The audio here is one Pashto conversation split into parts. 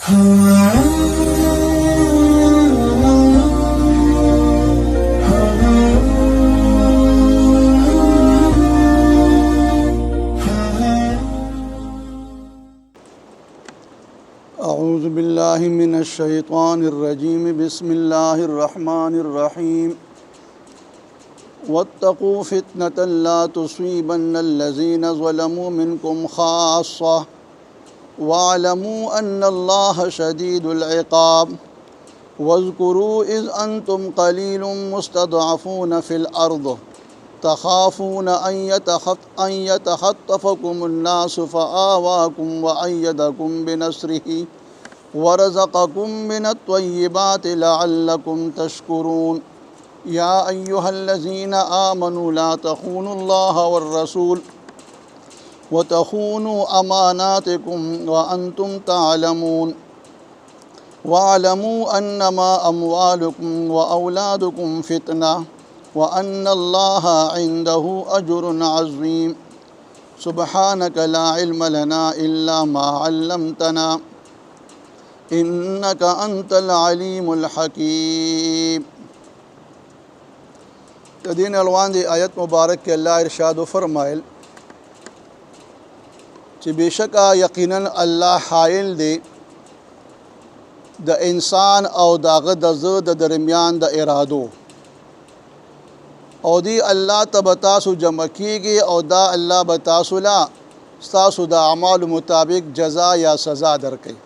أعوذ بالله من الشيطان الرجيم بسم الله الرحمن الرحيم واتقوا فتنة لا تصيبن الذين ظلموا منكم خاصة واعلموا أن الله شديد العقاب واذكروا إذ أنتم قليل مستضعفون في الأرض تخافون أن يتخطفكم الناس فآواكم وأيدكم بنصره ورزقكم من الطيبات لعلكم تشكرون يا أيها الذين آمنوا لا تخونوا الله والرسول وتخونوا أماناتكم وأنتم تعلمون واعلموا أنما أموالكم وأولادكم فتنة وأن الله عنده أجر عظيم سبحانك لا علم لنا إلا ما علمتنا إنك أنت العليم الحكيم. دین الوان دی آیت مبارک کے اللہ ارشاد و فرمائل کہ بے شکا یقیناً اللہ حائل دے دا انسان او داغ دا زد درمیان دا ارادو او دی اللہ تبتاسو جمع کی گی او دا اللہ بتاسو لا ستاسو دا اعمال مطابق جزا یا سزا در کئی.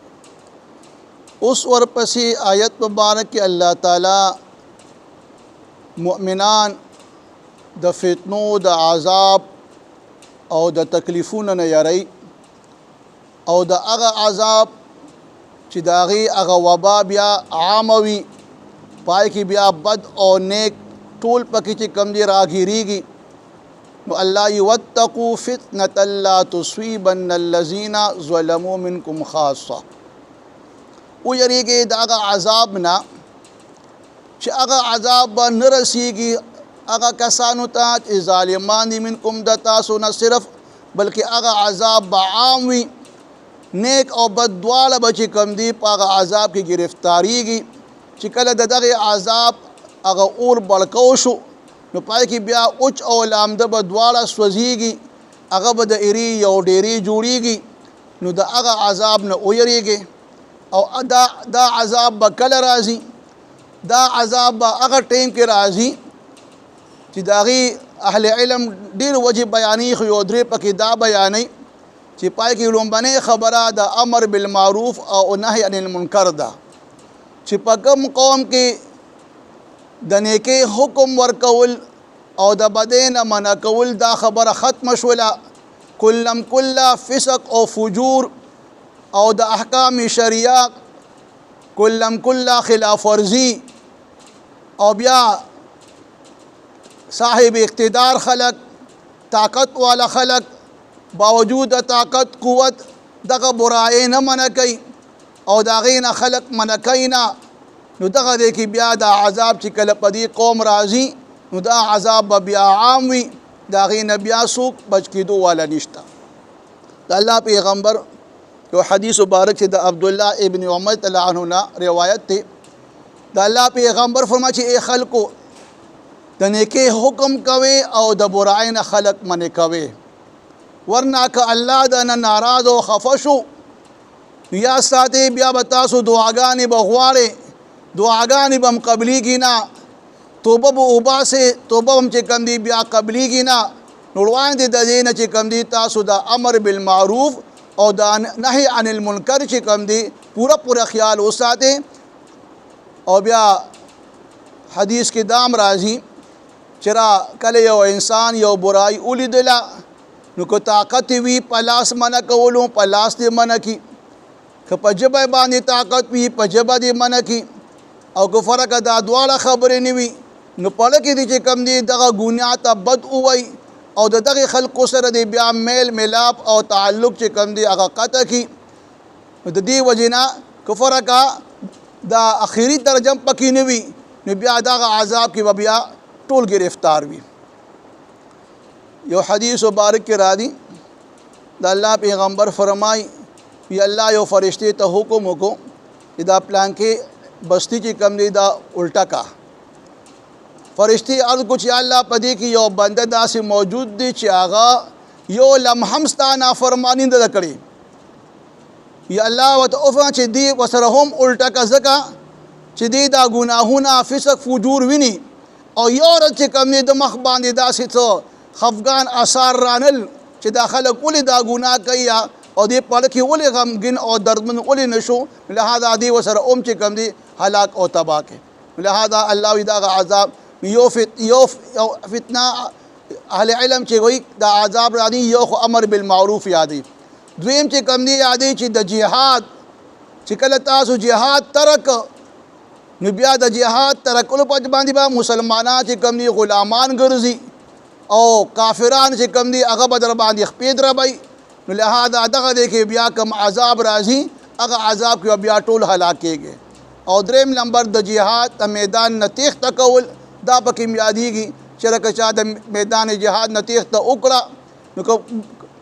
اس ورپسی آیت مبارک کے اللہ تعالی مؤمنان د فتنو د عذاب او د تکلیفونو نه یری او د هغه عذاب چې د هغې هغه وبا بیا عاموي پای کې بیا بد او نیک ټول پکې چې کم دی راګیریږي نو الله یې واتقوا فتنة لا تصیبن الذین ظلموا منکم خاصه ویریږئ د هغه عذاب نه چې هغه عذاب به نه رسیږي هغه کسانو ته چې ظالمان دي منکم د تاسو نه صرف بلکې هغه عذاب به عام وي نیک او بد دواړه به چې کم دي په هغه عذاب کې گرفتاریږي چې کله د دغه عذاب هغه اور بړکو شو نو پای کې بیا اوچ او لامده به دواړه سوځېږي هغه به د ایري یو ډیرې جوړیږي نو د هغه عذاب نه ویریږي او دا عذاب به کله راځي دا عذاب به هغه ټیم کې راځي چې د هغې اهل علم ډېر وجې بیانې خو یو درې پکې دا بیانوي چې پای کې لومبنۍ خبره د امر بالمعروف او نهی عن المنکر ده چې په کوم قوم کې د نیکۍ حکم ورکول او د بدۍ نه منع کول دا خبره ختمه شوله کله فسق او فجور او د احکام شریعه کله خلاف ورزي او بیا صاحب اقتدار خلق طاقت والا خلق باوجود طاقت قوت دغه برائے نه منع کوي او د هغې نه خلق منع کوي نه نو دغه دی کې بیا دا عذاب چې کله په دې قوم راځي نو دا عذاب به بیا عام وي د هغې نه بیا څوک بچ کېدو والا نشته. د الله پیغمبر یو حدیث مبارک چې د عبدالله ابن عمر رضی الله عنه نه روایت دی د الله پیغمبر فرمایي چې ای خلکو د نیکۍ حکم کوي او د برائۍ نه خلق منع کوي ورنه که الله د نه ناراض او خفه شو یا ساتي بیا به تاسو دعاګانې به غواړئ دعاګانې به هم قبلیږي نه توبه به وباسئ توبه هم چې کم دی بیا قبلیږي نه نو وړاندې د دې نه چې کم دی تاسو د امر بالمعروف او د نهی عن المنکر چې کم دی پورا خیال وساتئ او بیا حدیث کې دام راځي چې کله یو انسان یو برائی ولیدله نو که طاقت وي په لاس منع کولو په لاس دې منع کي که په ژبه باندې طاقت وي په ژبه دې منع کي او که فرقه دا دواړه خبرې نه وي نو په کې دي چې کم دی دغه ګناه ته بد ووایي او د دغه خلکو سره دی بیا میل ملاپ او تعلق چې کم دی هغه قطع کی د دې وجې نه که فرقه دا اخیری درجه پکې نه وي نو بیا دغه عذاب کې به بیا ټول گرفتار وي. یو حدیث مبارک کې راځي د الله پیغمبر فرمای یا الله یو فرشته ته حکم وکړو چې دا پلان کې بستی چې کم دی دا الټا کا. فرشتي عرض کو چې الله پدې کې یو بنده داسې موجود دی چې هغه یو لمحه ستا نافرمانی نه ده کړې. یا الله ورته وفرمایل چې دی ورسره هم الټا کا ځکه چې دی دا ګناهونه فسق فجور ویني او یو ورځ چې کوم دی د مخ باندې داسې څه خفګان اثار رانل چې دا خلک ولې دا ګناه کوي او دې په اړه کې ولې غمګین او دردمن ولې نشو، لهذا دی ورسره هم چې کوم دی هلاک او تباه کوي. لهذا الله وی دا عذاب یو فتنه اهل علم چې وایي دا عذاب راځي یو خو امر بالمعروف یادي، دویم چې کوم دی یادي چې د جهاد چې کله تاسو جهاد ترک نو بیا د جهاد ترکلو په باندې به مسلمانان چې کوم دي غلامان ګرځي او کافران چې کوم دي هغه به در باندې خپې دربوي. نو لهذا دغه دی کې بیا کوم عذاب راځي هغه عذاب کې بیا ټول هلاک کېږي. او دریم نمبر د جهاد د میدان نه تېښته کول دا پکې یادېږي چې لکه چا د میدان جهاد نه تېښته وکړه نو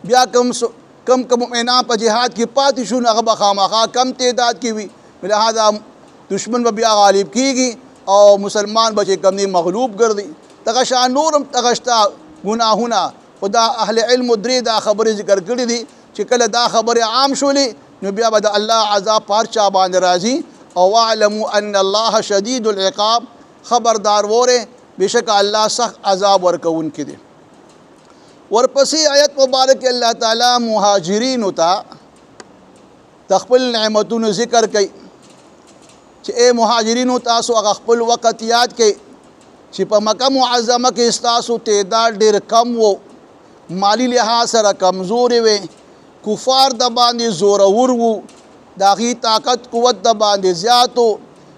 بیا کم مؤمنان په جهاد کې پاتې شو هغه به خامخا کم تعداد کې وي. لهذا دشمن به بیا غالب کیږي او مسلمان به چې کوم دی مغلوب ګرځي. دغه شان نورم دغه شته ګناهونه خدا اهل علم درې دا خبرې ذکر کړي دي چې کله دا خبرې عام شولې نو بیا به د الله عذاب پر چا باندې راځي. او واعلموا ان الله شدید العقاب، خبردار وره بشک الله سخت عذاب ورکوونکی دی. ورپسې آیت مبارک الله تعالی مهاجرین ته خپل نعمتونو ذکر کوي چې اے مهاجرینو تاسو هغه خپل وخت یاد کړئ چې په مکه معظمه کې تاسو تعداد ډېر کم وو، مالی لحاظ سره کمزورې وې، کفار د باندې زورور وو، د هغې طاقت قوت د باندې زیات و.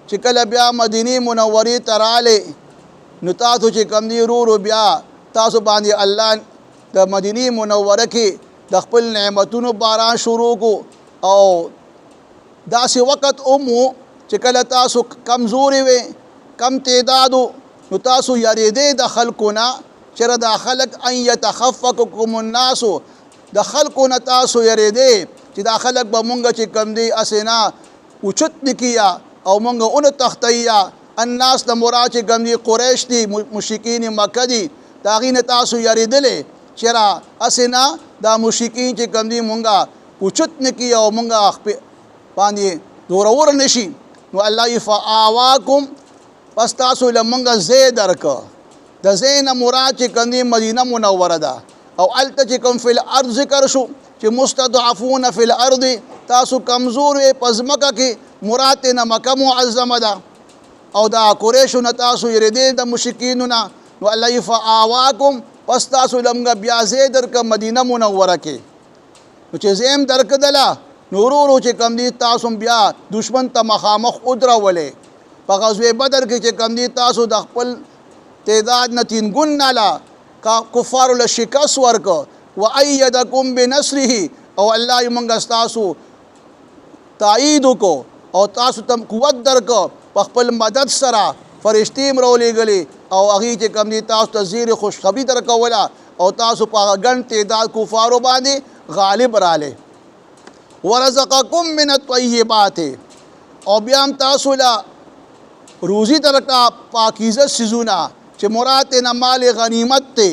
چې کله بیا مدینې منورې ته رالې نو تاسو چې کوم دی ورو بیا تاسو باندې الله د مدینې منوره کې د خپل نعمتونو باران شروع کو. او داسې وخت ومو چې کله تاسو کمزورې وې، کم تعدادو، نو تاسو یریدې د خلکو نه چېرې دا خلک ان یتخففکم الناس، د خلکو نه تاسو یریدې چې دا خلک به مونږ چې کوم دی اسې نه اوچت نه کیا او مونږ اون تختیا. الناس د مراد چې کوم دی قریش دي، مشرکین مکه دي، د هغې نه تاسو یریدلې چېرې اسې نه دا مشرکین چې کوم دی مونږ اوچت نه کي او مونږ باندې زورور نشي. نو الله فآواکم پس تاسو له مونږ ځای درکړه. د ځای نه مراد چې کوم دی مدینه منوره ده. او هلته چې کوم فی الارض ذکر شو چې مستضعفون فی الارض، تاسو کمزور وې په ځمکه کې، مراد ترې نه مکه معظمه ده. او دا قریشو نه تاسو یریدې د مشرکینو نه. نو الله فآواکم پس تاسو له مونږ بیا ځای درکړه مدینه منوره کې. نو چې ځای هم درکړله نو ورو چې کوم دی تاسو بیا دشمن ته مخامخ ودرولې. په غزوه بدر کې چې کوم دی تاسو د خپل تعداد نه 3 ګونه لا کفارو له شکست ورکړه. وایدکم بنصره، او الله یې موږ تاسو تایید وکړو او تاسو ته قوت درکړه په خپل مدد سره. فرشتې هم راولېږلې او هغې چې کوم دی تاسو ته زیر خوشخبري درکوله او تاسو په هغه ګڼ تعداد کفارو باندې غالب رالی. ورزقکم من الطیبات، او بیا هم تاسو له روزي درکړه پاکیزه څیزونه چې مراد ترې نه مال غنیمت دی.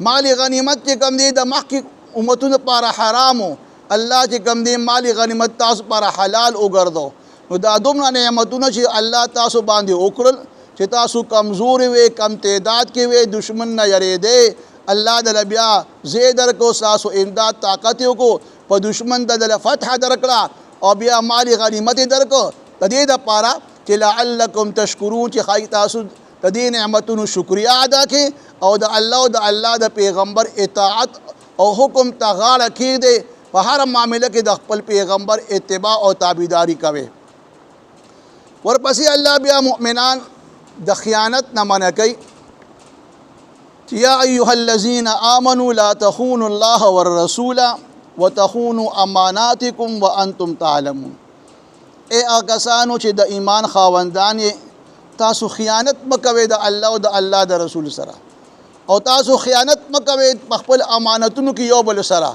مال غنیمت چې کوم دی د مخکې امتونو لپاره حرام و، الله چې کوم دی مال غنیمت تاسو لپاره حلال وګرځو. نو دا دومره نعمتونه چې الله تاسو باندې وکړل چې تاسو کمزورې وې، کم تعداد کې وې، دشمن نه یریدې، الله دله بیا ځای درکړو، ستاسو امداد طاقت یې وکړو، په دشمن ته دله فتح درکړه او بیا مال غنیمت یې درکړو د دې دپاره چې لعلکم تشکرون، چې ښایي تاسو د دې نعمتونو شکریه ادا کړئ او د الله او د الله د پیغمبر اطاعت او حکم ته غاړه کېږدئ. په هره معامله کې د خپل پیغمبر اتباع او تابعداري کوئ. ورپسې الله بیا مؤمنان د خیانت نه منع کوي چې یا ایها الذین آمنوا لا تخونوا الله والرسول وتخونوا اماناتکم وانتم تعلمون. ای هغه کسانو چې د ایمان خاوندان یې، تاسو خیانت مه کوئ د الله او د الله د رسول سره، او تاسو خیانت مه کوئ په خپل امانتونو کې یو بل سره.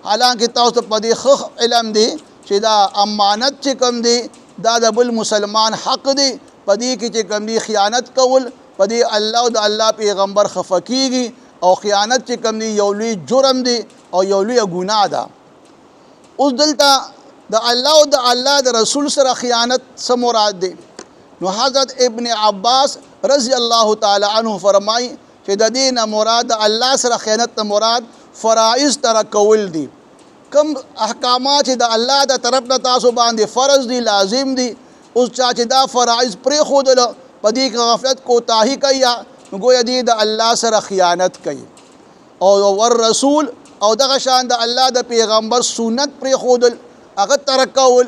حالانکه تاسو ته په دې ښه علم دی چې دا امانت چې کوم دی دا د بل مسلمان حق دی په دې کې چې کوم دی خیانت کول په دې الله او د الله پیغمبر خفه کیږي او خیانت چې کوم دی یو لوی جرم دی او یو لوی ګناه ده. اوس دلته د الله او د الله د رسول سره خیانت څه مراد دی؟ نو حضرت ابن عباس رضی الله تعالی عنه فرمای چې د دې نه مراد د الله سره خیانت نه مراد فرائض ترک کول دي. کم احکامات چې د الله د طرف نه تاسو باندې فرض دي لازم دي، اوس چا چې دا فرائض پرېښودل په دې کې غفلت کوتاهي کوي نو ګویا دې د الله سره خیانت کوي. او ور رسول او دغه شان د الله د پیغمبر سنت پرېښودل هغه ترک کول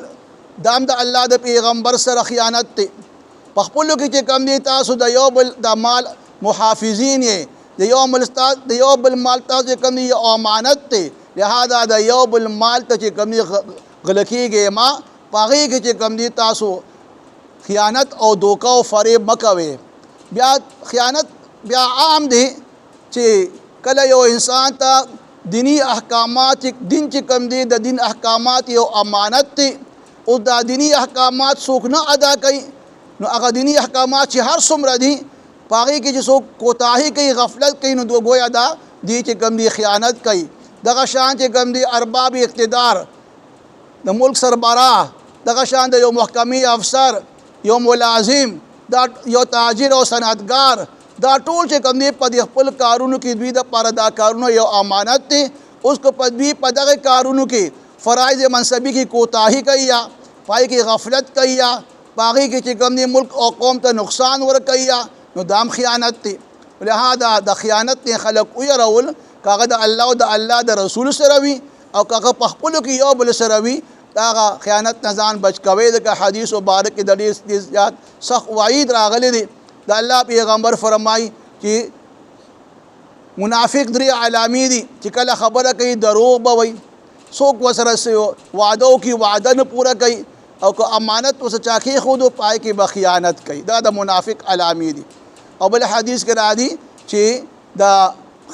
دام د الله د پیغمبر سره خیانت دی. په خپلو کې چې کم دی تاسو د یو بل د مال محافظین یې، د یو بل مال تاسو چې کم دی یو امانت دی، لہذا د یو بل مال ته چې کم دی غله کېږئ ما په هغې کې چې کم دی تاسو خیانت او دوکه او فریب مه کوئ. بیا خیانت بیا عام دی چې کله یو انسان ته دینی احکامات دین چې کم دی د دین احکامات یو امانت دی او دا دینی احکامات څوک نه ادا کوي نو هغه دینی احکامات چې هر څومره دي په هغې کې چې څوک کوتاهي کوي غفلت کوي نو گویا دا دی چې کم دی خیانت کوي. دغه شان چې کم دی ارباب اقتدار د ملک سربراه، دغه شان د یو محکمې افسر، یو ملازم، دا یو تاجر او صنعتګار، دا ټول چې کم دی په دې خپل کارونو کې دوی دپاره دا کارونه یو امانت دی. اوس که په دوی په دغه کارونو کې فرایض منصبي کې کوتاهي کوي یا پای کې غفلت کوي یا په هغې کې چې کم دی ملک او قوم ته نقصان ورکوي یا نو دا هم خیانت دی. لہذا د خیانت نه خلک ویرول که هغه د الله او د الله د رسول سره وي او که هغه په خپلو کې یو بل سره وي د هغه خیانت نه ځان بچ کوئ. ځکه حدیث مبارک کې د ډېر زیات سخت وعید راغلی دی. د الله پیغمبر فرمایي چې منافق درې علامې دي چې کله خبره کوي دروغ به وایي، څوک ورسره وعده وکړي وعده نه پوره کوي، او که امانت ورڅه چا کېښودو پای کې به خیانت کوي. دا د منافق علامې دي. او بل حدیث کې راځي چې د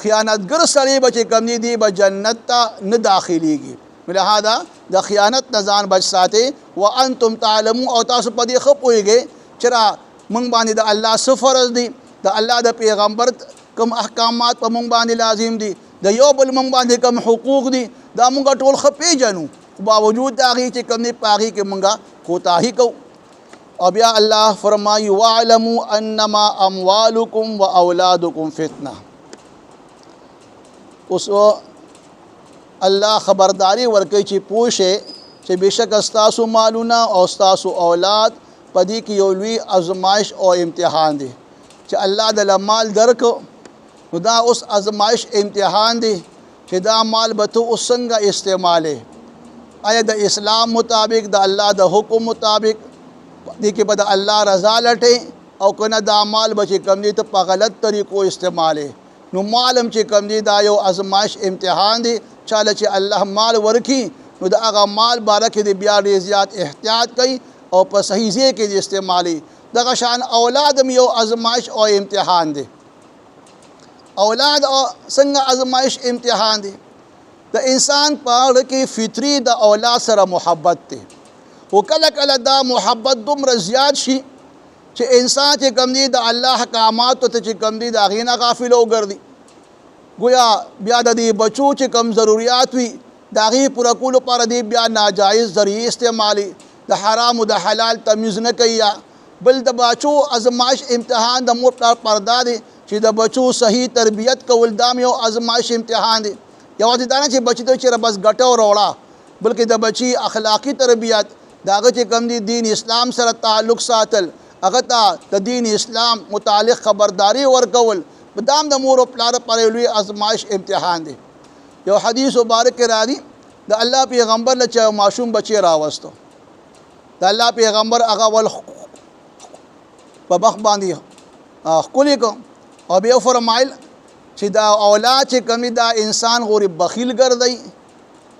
خیانتګر سړی به چې کوم دی به جنت ته نه داخلیږي. لہذا د خیانت نه ځان بچ ساتئ. وانتم تعلمون او تاسو په دې ښه پوهېږئ چې موږ باندې د الله څه فرض دي، د الله د پیغمبر کوم احکامات په موږ باندې لازم دي، د یو بل موږ باندې کوم حقوق دي، دا موږ ټول ښه پېژنو. خو باوجود د هغې چې کوم دی په هغې کې موږ کوتاهي کوو. او بیا الله فرمایي واعلموا انما اموالکم و اولادکم فتنه. اوس الله خبرداری ورکوي چې پوه شئ چې بېشکه ستاسو مالونه او ستاسو اولاد په دې کې یو لوی ازمایش او امتحان دی. چې الله د مال درکو نو دا اوس ازمایش امتحان دی چې دا مال به ته اوس څنګه استعمالې. آیا د اسلام مطابق د الله د حکم مطابق دې کې به د الله رضا لټې او که نه دا مال به چې کوم دی ته په غلط طریقو استعمالې. نو مال هم چې کوم دی دا یو ازمایش امتحان دی. چاله چې الله مال ورکي نو د هغه مال باره کې د بیا ډېر زیات احتیاط کوي او په صحیح ځای کې د استعمالي. دغه شان اولاد هم یو ازمایش او امتحان دی. اولاد څنګه ازمایش امتحان دی؟ د انسان په اړه کې فطري د اولاد سره محبت دی. خو کله کله دا محبت دومره زیات شي چې انسان چې کوم دی د الله احکاماتو ته چې کوم دی د هغې نه غافل وګرځي. گویا بیا د دې بچو چې کوم ضروریات وي د هغې پوره کولو لپاره دی بیا ناجایز ذریعې استعمالي، د حرام او د حلال تمیز نه کوي. یا بل د بچو ازمایش امتحان د مور پلار پر دا دی چې د بچو صحیح تربیت کول دا یو ازمایش امتحان دی. یوازې دا نه چې بچي ته چېرې بس ګټه وروړه، بلکې د بچي اخلاقي تربیت د هغه چې کوم دی دین اسلام سره تعلق ساتل، هغه ته د دین اسلام متعلق خبرداری ورکول دا هم د مور او پلار لپاره لوی ازمایش امتحان دی. یو حدیث مبارک کې راځي د الله پیغمبر له چا ماشوم بچی راوستو، د الله پیغمبر هغه ول په مخ باندې ښکلې کو او بیا فرمایل چې دا اولاد چې کوم دی دا انسان غوري بخیل ګرځي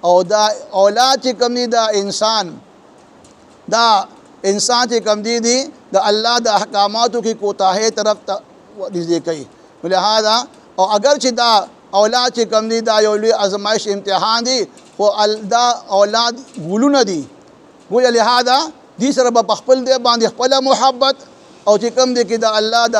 او دا اولاد چې کوم دی دا انسان چې کوم دی د الله د احکاماتو کې کوتاهۍ طرف ته ورځي کوي. لہذا او اگر چې دا اولاد چې کوم دی دا یو لوی ازمایش امتحان دی خو دا اولاد ګلونه دي. گویا لہذا دې سره به په خپل دی باندې خپله محبت او چې کوم دی کې د الله د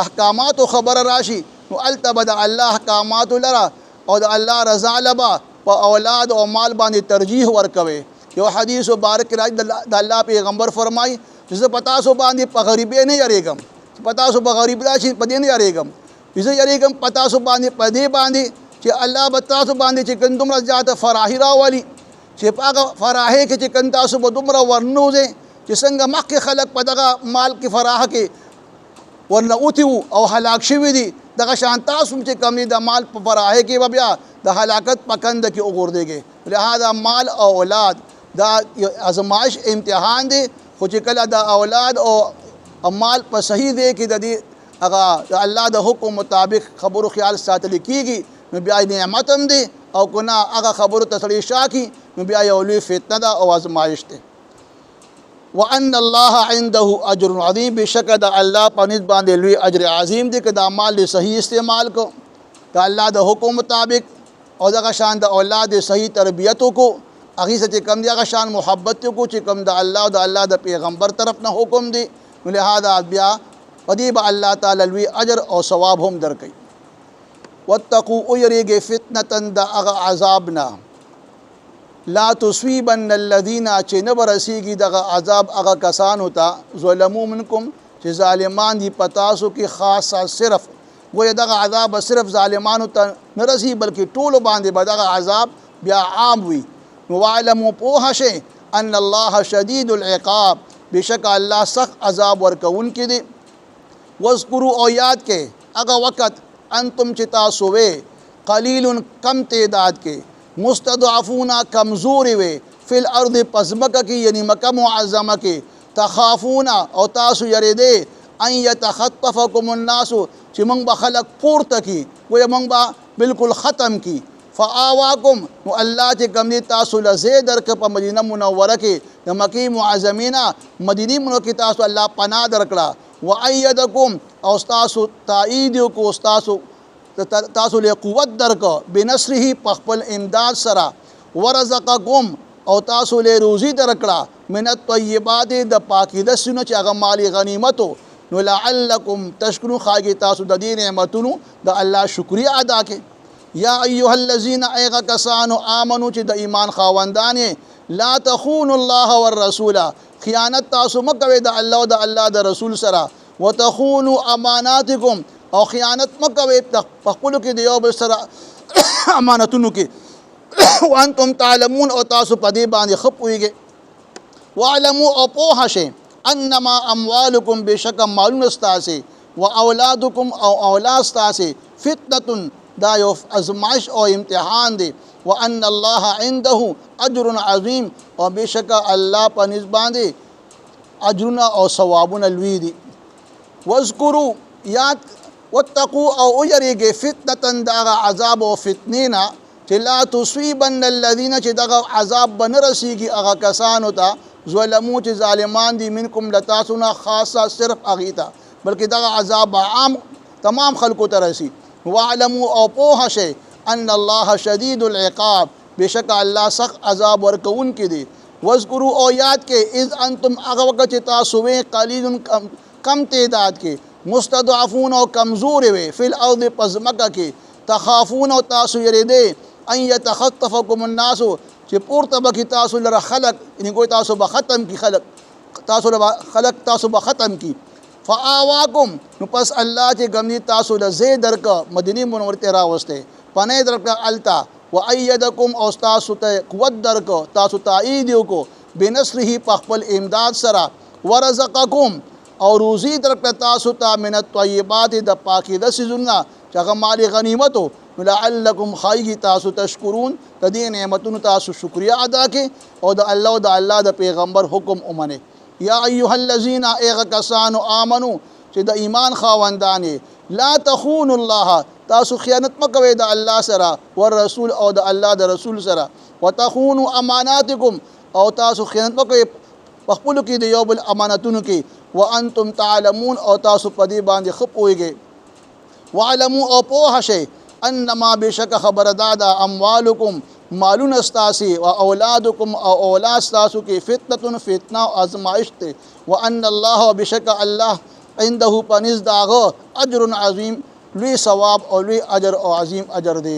احکاماتو خبره راشي نو هلته به د الله احکاماتو لره او د الله رضا لبه په اولاد او مال باندې ترجیح ورکوي. یو حدیث مبارک راځي د الله پیغمبر فرمایي چې زه په تاسو باندې په غریبۍ نه یریږم، په تاسو په غریب راشي په دې نه یریږم، زه یریږم په تاسو باندې په دې باندې چې الله به تاسو باندې چې کوم دومره زیاته فراخي راولي چې په هغه فراخۍ کې چې کوم تاسو به دومره ورنوځئ چې څنګه مخکې خلک په دغه مال کې فراخه کې ورنوتي وو او هلاک شوي دي، دغه شان تاسو چې کوم دي د مال په فراخۍ کې به بیا د هلاکت په کنده کې وغورځېږئ. لهذا مال او اولاد دا ازمایش امتحان دی، خو چې کله د اولاد او مال په صحیح دی کې د دې هغه د الله د حکم مطابق خبرو خیال ساتل کېږي نو بیا نعمت هم دی، او که نه هغه خبرو ته سړی شا کړي نو بیا یو لوی فتنه ده او ازمایش دی. وان الله عنده اجر عظیم، بشکه د الله په نسبت باندې لوی اجر عظیم دی که دا مال صحیح استعمال کو د الله د حکم مطابق او دغه شان د اولاد صحیح تربیت کو هغې سره چې کوم دی هغه شان محبت کو چې کوم د الله او د الله د پیغمبر طرف نه حکم دی نو لهذا بیا په دې به الله تعالی لوی اجر او ثواب هم درکوي. واتقوا ویریږئ فتنة د هغه عذاب نه لا تصویبن الذین چې نه به رسیږي دغه عذاب هغه کسانو ته ظلموا منکم چې ظالمان دي په تاسو کې خاصه صرف گویا دغه عذاب صرف ظالمانو ته نه رسي بلکې ټولو باندې به دغه عذاب بیا عام وي. نو واعلموا پوه شئ ان الله شدید العقاب، بشک الله سخت عذاب ورکوونکی دی. واذکروا او یاد کې هغه وخت انتم چې تاسو وې قلیل کم تعداد کې مستضعفون کمزوري وي فی الارض پزمکه کې یعنی مکه معظمه کې تخافون او تاسو یریدې ان یتخطفکم الناس چې موږ به خلک پورته کی وایي موږ به بالکل ختم کی فآواکم نو الله چې کوم دی تاسو له ځای درکړه په مدینه منوره کې د مکې معظمې مدینې منوره کې تاسو الله پناه درکړه وایدکم او تاسو تایید وکړو تاسو له قوت درکو بنصره په خپل امداد سره ورزقکم او تاسو له روزي درکړه من الطیبات د پاکیده سونه چې هغه مالی غنیمتو نو لعلکم تشکرون خاګي تاسو د دې نعمتونو د الله شکریا ادا کړئ. یا ایها الذین ایغا کسانو آمنو چې د ایمان خاوندان لا تخونوا الله والرسول خیانت تاسو مکوئ د الله او د الله د رسول سره وتخونوا اماناتکم او خیانت مکوئ په خپلو کې د یو بل سره امانتونو کې وانتم تعلمون او تاسو په دې باندې ښه پوهیږئ. واعلموا او پوه شئ انما اموالکم بشک مالونه ستاسې و اولادکم او اولاد ستاسې فتنة دا یو ازمایش او امتحان دی. وان الله عنده اجر عظیم او بشک الله په نسبت باندې اجرونه او ثوابونه لوی دي. واذکروا یاد واتقوا او یریږئ فتنة دغه عذاب او فتنې نه چې لا تصیبن الذین چې دغه عذاب به نه رسیږي هغه کسانو ته ظلمو چې ظالمان دي منکم له تاسو نه خاصه صرف هغې ته بلکې دغه عذاب عام تمام خلکو ته رسي. واعلموا او پوه شئ ان الله شدید العقاب بشک الله سخت عذاب ورکوونکی دی. واذکروا او یاد کې اذ انتم هغه وخت چې تاسو وې قلیل کم تعداد کې مستضعفون او کمزورې وې فی الارض پزمکه کې تخافون او تاسو یریدې ان یتخطفکم الناس چې پورته به کې تاسو لره خلق یعنی کوئی تاسو به ختم کی خلق تاسو به ختم کی فآواکم نو پس الله چې ګمني تاسو له ځای درکه مدینې منورې ته راوسته پناه درکه التا وایدکم او تاسو ته قوت درکه تاسو تایید وکړو بنصره په خپل امداد سره ورزقکم او روزي درکه تاسو ته من الطیبات د پاکیده سيزونه چې هغه مالی غنیمتو لعلکم خایږي تاسو تشکرون د دې نعمتونو تاسو شکریا ادا کړئ او د الله د پیغمبر حکم ومنئ. یا ایها الذین ایغا کسانو آمنو چې د ایمان خاوندان لا تخونوا الله تاسو خیانت مکوئ د الله سره والرسول او د الله د رسول سره وتخونوا اماناتکم او تاسو خیانت مکوئ په خپلو کې د یو بل امانتونو کې وانتم تعلمون او تاسو په دې باندې ښه پوهیږئ. واعلموا او پوه شئ انما بشک خبردار دا اموالکم मालून अस्तासी व औलादुकुम औलाद स्तासु की फितनतुन फितना आजमाइश थे व अन्नल्लाह बिशक अल्लाह इंदहु पनिज़ दागो अजरुन अज़ीम लुई सवाब और लुई अजर और अज़ीम अजर दे।